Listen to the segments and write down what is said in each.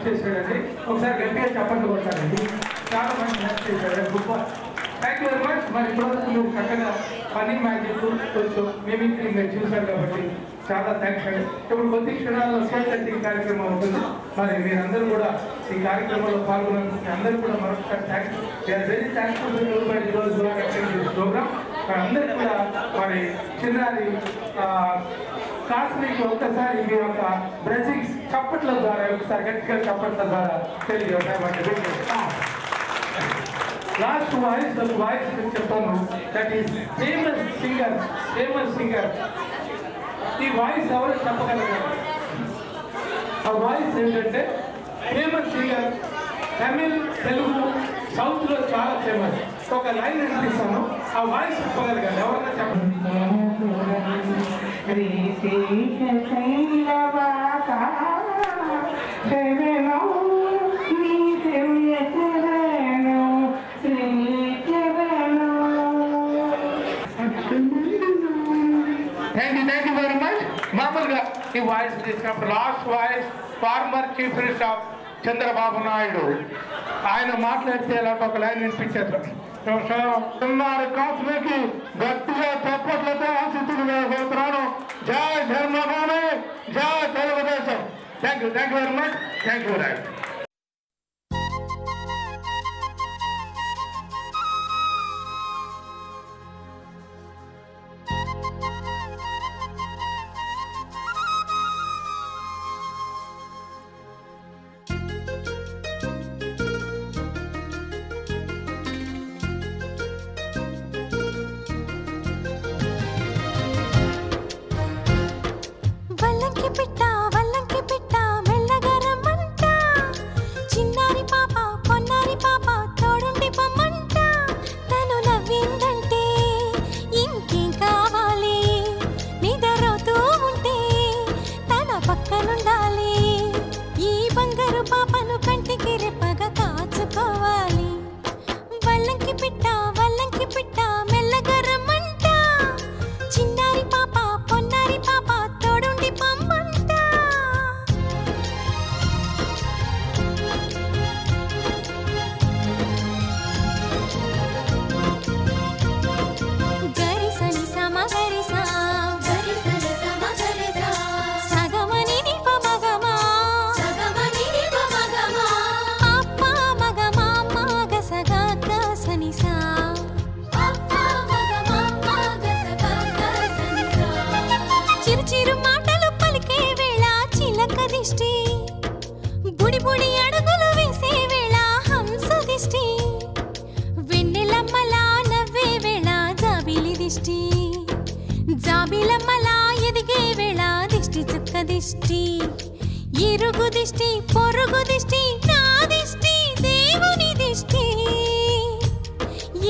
చేశాడండి. ఒకసారి గట్టిగా చెప్పండి కొట్టాలండి. చాలా మంచి హెల్ప్ చేశాడు. గొప్ప థ్యాంక్ యూ వెరీ మచ్. మరి ఇప్పటివరకు మీరు చక్కగా ఫనీ మ్యాజిక్ కొంచెం మిమిక్రీ మీరు చూశారు కాబట్టి చాలా థ్యాంక్స్ అండి. ఇప్పుడు కొద్ది క్షణాల్లో షేర్ కటింగ్ కార్యక్రమం ఉంటుంది. మరి మీరందరూ కూడా ఈ కార్యక్రమంలో పాల్గొన్నందుకు అందరూ కూడా మరొకసారి thanks. We are very thankful to everybody those who are attending this program. మరి అందరూ కూడా మరి చిన్నారి కాస్మిక్ ఒక్కసారి మీ యొక్క బ్లెస్సింగ్స్ చప్పట్ల ద్వారా ఒకసారి గట్టిగా చప్పట్ల ద్వారా తెలియజేస్తామండి. లాస్ట్ వాయిస్ చెప్తాను. That is famous singer. ఈ వాయిస్ ఎవరు చెప్పగలరు? ఆ వాయిస్ ఏంటంటే ఫేమస్ సింగర్, తమిళ్, తెలుగు, సౌత్లో చాలా ఫేమస్. ఒక లైన్ వినిపిస్తాను, ఆ వాయిస్ చెప్పగలగాలి. ఎవరైనా చెప్పండి. Thank you very much. మామూలుగా ఈ వాయిస్ తీసుకున్నప్పుడు last voice former chief minister of Chandrababu Naidu ఆయన మాట్లాడితే ఇలాంటి ఒక లైన్ వినిపించారు. కాస్మికి గట్టిగా చప్పట్లతో ఆశిస్తులు కోరుతున్నాను. జై ధర్మభూమి, జై Telugu Desam. Thank you very much. Thank you. Vallanki పిట్ట మెల్లగరమంట, చిన్నారి పాప పొన్నారి పాప తోడుండి పొమ్మంట. తను నవ్విందంటే ఇంకేం కావాలి, నిద్రపోతూ ఉంటే తన పక్కనుండాలి. ఈ బంగారు పాపను కంటికి రెప్పగా కాచుకోవాలి. వల్లంకి పిట్ట మెల్లగరమంట, చిన్నారి పాప పొన్నారి పాప తోడుండి పొమ్మంట. గరిసని సమగరిసా సగమని నిప మగమా అప్ప మగమా మగసగా గసనిసా చిరు మాటలు పలికే వేళ చిలక దిష్టి, బుడి బుడి అడుగులు వేసే వేళ హంస దిష్టి, వెన్నెలమ్మలా నవ్వే వేళ జాబిలి దిష్టి, జాబిలమ్మలా ఎదిగే వేళ దిష్టి చుక్క దిష్టి, ఇరుగు దిష్టి పొరుగు దిష్టి నా దిష్టి దేవుని దిష్టి.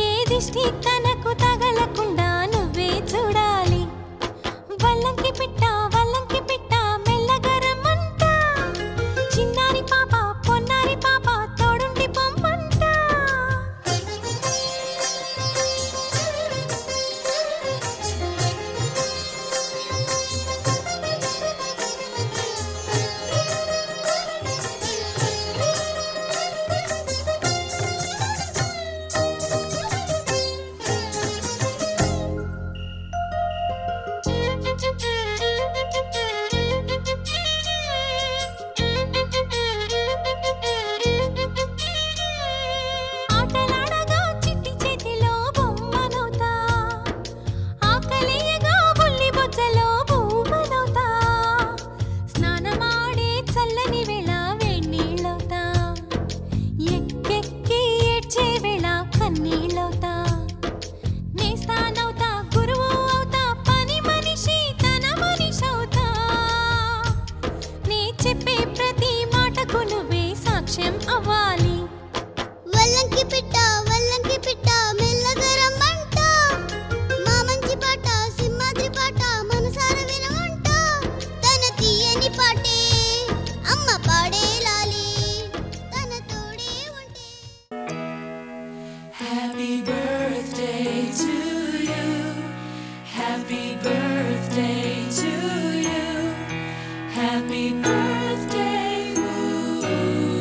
ఏ దిష్టి తనకు తగలకుండా నువ్వే చూడాలి. వల్లంకి పిట్ట మెల్లగరమంట, చిన్నారి పాప పొన్నారి పాప తోడుండి పొమ్మంట. ఆటలాడగా చిట్టి చేతిలో బొమ్మనవుతా, ఆకలియగా బుల్లి బొజ్జలో భూమనవుతా, స్నానమాడే చల్లని వేళ వేణీళ్ళవుతా, ఎక్కెక్కి ఏడ్చే వేళ కన్నీళ్ళవుతా, నేస్తానవుతా గురువు అవుతా, పని మనిషి తన మనిషవుతా, నీ చెప్పే ప్రతి మాటకు నువ్వే సాక్ష్యం అవ్వాలి. వల్లంకి పిట్ట మెల్లగరమ్మంట, మా మంచి పాట సింహాద్రి పాట మనసార వినమంట. తన తీయని పాటే అమ్మ పాడేలాలి, తన తోడే ఉంటే. Happy birthday to you. Happy birthday to you. Happy birthday, ooh.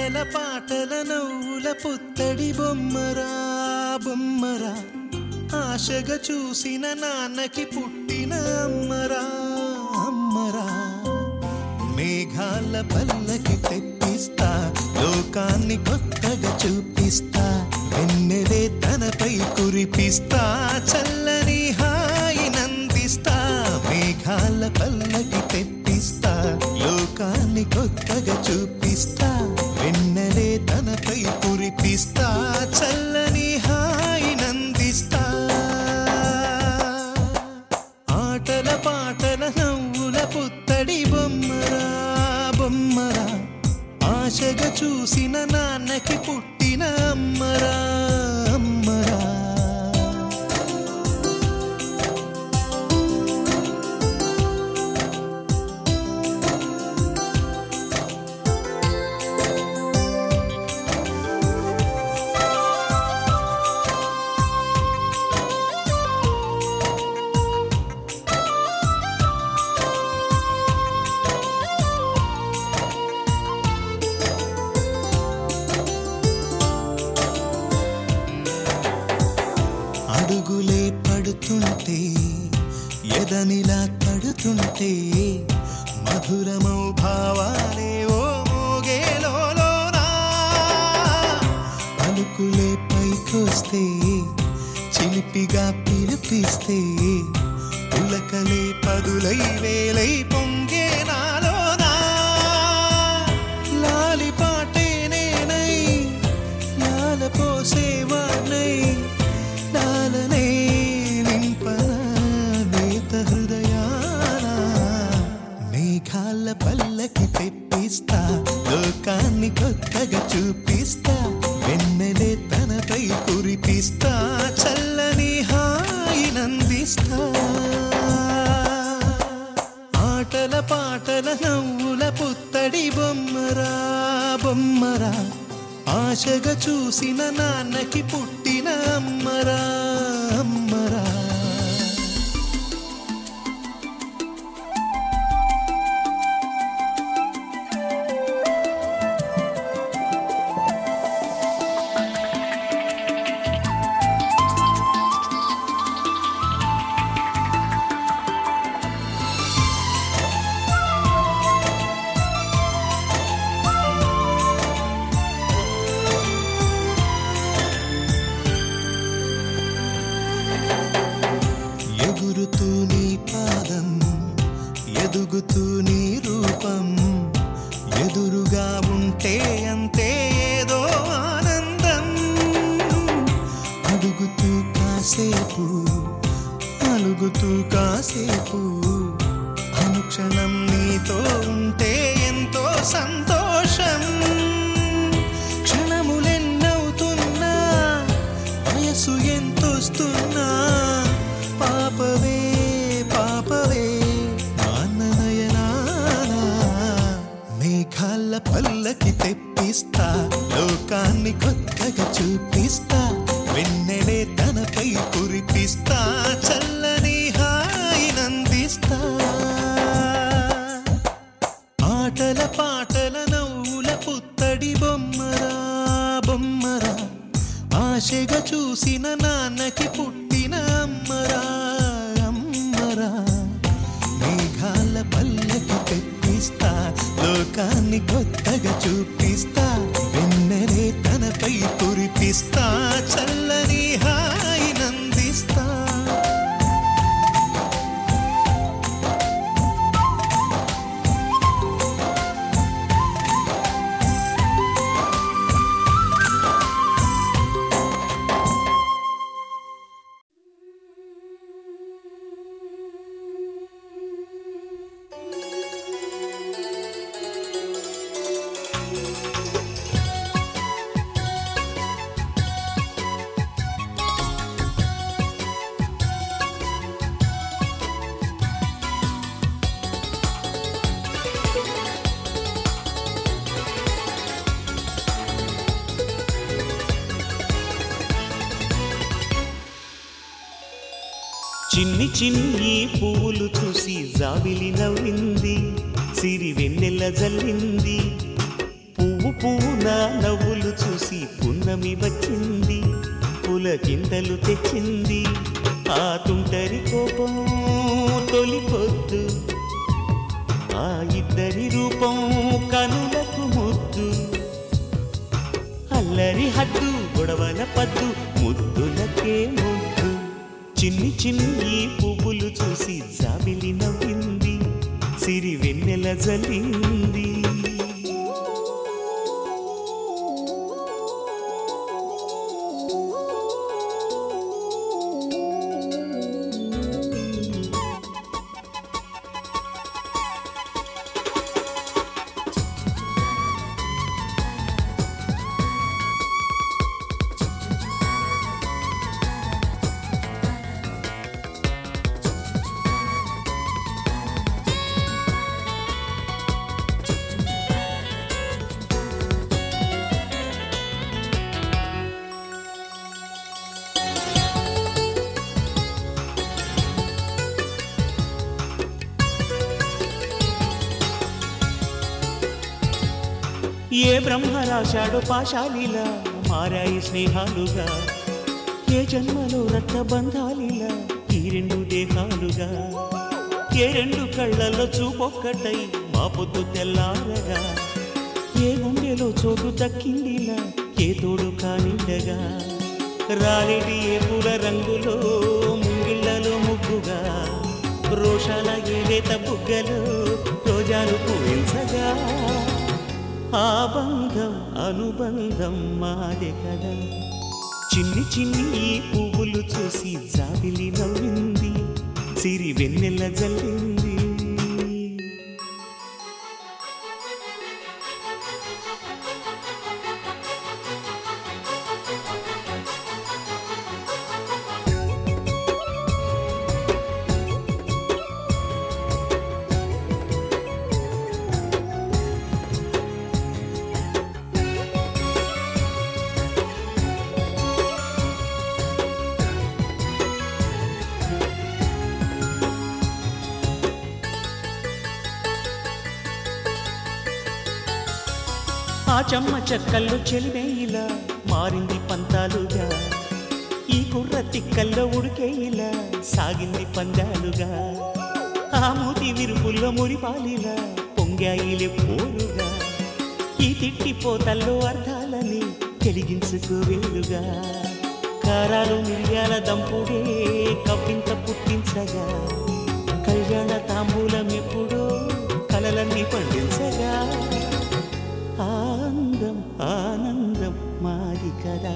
ఆటల పాటల నవ్వుల పుత్తడి బొమ్మరా బొమ్మరా ఆశగా చూసిన నాన్నకి పుట్టిన అమ్మరా అమ్మరా మేఘాల పల్లకి తెప్పిస్తా లోకాన్ని కొత్తగా చూపిస్తా వెన్నెలే తనపై కురిపిస్తా చల్లని హాయి నందిస్తా మేఘాల పల్లకి తెప్పిస్తా లోకాన్ని కొత్తగా చూపిస్తా వెన్నెలే తనపై కురిపిస్తా చల్లని హాయి నందిస్తా ఆటల పాటల నవ్వుల పుత్తడి బొమ్మరా బొమ్మరా ఆశగా చూసిన నాన్నకి పుట్టిన అమ్మరా అమ్మరా అడుగులే పడుతుంటే ఎదనిలా తడుతుంటే మధురమౌ భావాలే ఓ మోగేలోనా పలుకులే పైకొస్తే చిలిపిగా పిలిపిస్తే పులకలే పదులై వేలై పొంగే నాలోనా లాలి పాటే నేనై లాల పోసేవాణ్ణై లాలనే నింపన నేత హృదయాన మేఘాల పల్లకి తెప్పిస్తా లోకాన్ని కొత్తగా చూపిస్తా వెన్నెలే తనపై కురిపిస్తా చల్లని హాయి నందిస్తా ఆటల పాటల నవ్వుల పుత్తడి బొమ్మరా బొమ్మరా ఆశగా చూసిన నాన్నకి పుట్టిన అమ్మరా అమ్మరా ఎగురుతూ నీ పాదం ఎదుగుతూ నీ రూపం ఎదురుగా ఉంటే అంతే ఏదో ఆనందం అడుగుతూ కాసేపు అలుగుతూ కాసేపు అనుక్షణం నీతో ఉంటే ఎంతో సంతోషం క్షణములెన్నవుతున్నా వయసు ఎంతొస్తున్నా పాపవే పాపవే నాన్ననయనానా మేఘాల పల్లకి తెప్పిస్తా లోకాన్ని కొత్తగా చూపిస్తా వెన్నెలే తనపై కురిపిస్తా చల్లని హాయి నందిస్తా ఆటల పాటల నవ్వుల పుత్తడి బొమ్మరా బొమ్మరా ఆశగా చూసిన నాన్నకి పుట్టిన అమ్మరా అమ్మరా మేఘాల పల్లకి తెప్పిస్తా లోకాన్ని కొత్తగా చూపిస్తా వెన్నెలే తనపై కురిపిస్తా చల్లని హాయి నందిస్తా చిన్ని చిన్ని పువ్వులు చూసి జాబిలి నవ్వింది సిరి వెన్నెల జల్లింది పువ్వు పూన నవ్వులు చూసి పున్నమి వచ్చింది, పులకింతలు తెచ్చింది. ఆ తుంటరి కోపం తొలి పొద్దు, ఆ ఇద్దరి రూపం కనులకు ముద్దు. అల్లరి హద్దు గొడవల పద్దు, ముద్దులకే ముద్దు. చిన్ని చిన్ని పువ్వులు చూసి జాబిలి నవ్వింది, సిరి వెన్నెల జల్లింది. ఏ బ్రహ్మ రాశాడో పాశాలిలా మారాయి స్నేహాలుగా, ఏ జన్మలో రక్తబంధాలిలా ఈ రెండు దేహాలుగా. ఏ రెండు కళ్ళల్లో చూపొక్కటై మా పొద్దు తెల్లారగా, ఏ గుండెలో చోటు దక్కిందిలా ఏ తోడు కానిండగా. రాలేటి ఏ పూల రంగులో ముంగిళ్ళలో ముగ్గుగా, రోషాల ఏలేత బుగ్గలో రోజాలు పూయించగా. ఆ బంధం అనుబంధం మాదే కదా. చిన్ని చిన్ని పువ్వులు చూసి జాబిలి నవ్వింది, సిరి వెన్నెల జల్లింది. ఆ చెమ్మ చెక్కల్లో చెలిమే ఇలా మారింది పంతాలుగా, ఈ కుర్ర తిక్కల్లో ఉడికే ఇలా సాగింది పందాలుగా. ఆ మూతి విరుపుల్లో మురిపాలిలా పొంగాయిలే పోరుగా, ఈ తిట్టిపోతల్లో అర్థాలని తెలిగించుకోవేలుగా. కారాలు మిరియాల దంపుడే కవ్వింత పుట్టించగా, కళ్యాణ తాంబూలం ఎప్పుడో కలలన్నీ పండించగా. ఆనందం ఆనందం మాది కదా.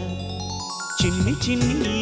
చిన్ని చిన్ని